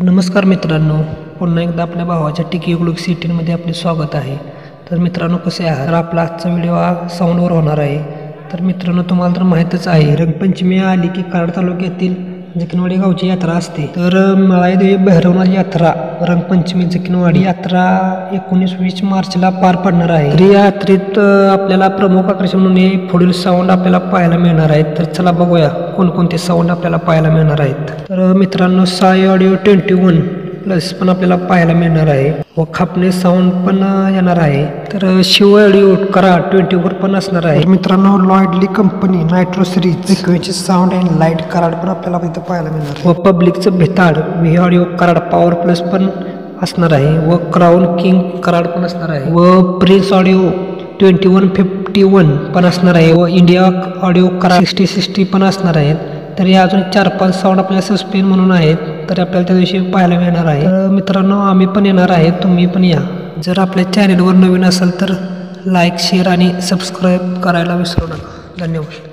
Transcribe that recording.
नमस्कार मित्रांनो, पुन्हा एकदा आपल्या भावाच्या टिकीग्लुक सिटीमध्ये आपले स्वागत आहे। तर मित्रांनो, कसे आहात? तर आपला आजचा व्हिडिओ हा साऊंडवर होणार आहे। तर मित्रांनो, तुम्हाला तर माहीतच आहे, रंगपंचमी आली की कराड तालुक्यातील जखणवाडी गावची यात्रा असते। तर मळाईदेवी भैरवनाथ यात्रा रंगपंचमी जखणवाडी यात्रा 19-20 मार्चला पार पडणार आहे। तर या यात्रेत आपल्याला प्रमुख आकर्षण म्हणून पुढील साऊंड आपल्याला पाहायला मिळणार आहेत। तर चला बघूया कोणकोणते साऊंड आपल्याला पाहायला मिळणार आहेत। तर मित्रांनो, साई ऑडिओ 21 प्लस पण आपल्याला पाहायला मिळणार आहे व खापणे साऊंड पण येणार आहे। तर शिव ऑडिओ कराड 24 पण असणार आहे। मित्रांनो, लॉयडली company nitro series frequency sound and light Karad पण आपल्याला इथं पाहायला मिळणार व पब्लिकचं भेताड V audio Karad power plus पण असणार आहे व क्राऊन किंग कराड पण असणार आहे व प्रिन्स ऑडिओ 2151 पण असणार आहे व इंडिया ऑडिओ कराड 6060 पण असणार आहेत। तर या अजून 4-5 साऊंड आपल्याला सस्पेंड म्हणून आहेत, तर आपल्याला त्या दिवशी पाहायला मिळणार आहे। तर मित्रांनो, आम्ही पण येणार आहे, तुम्ही पण या। जर आपल्या चॅनेलवर नवीन असाल तर लाईक, शेअर आणि सबस्क्राईब करायला विसरू नका। धन्यवाद।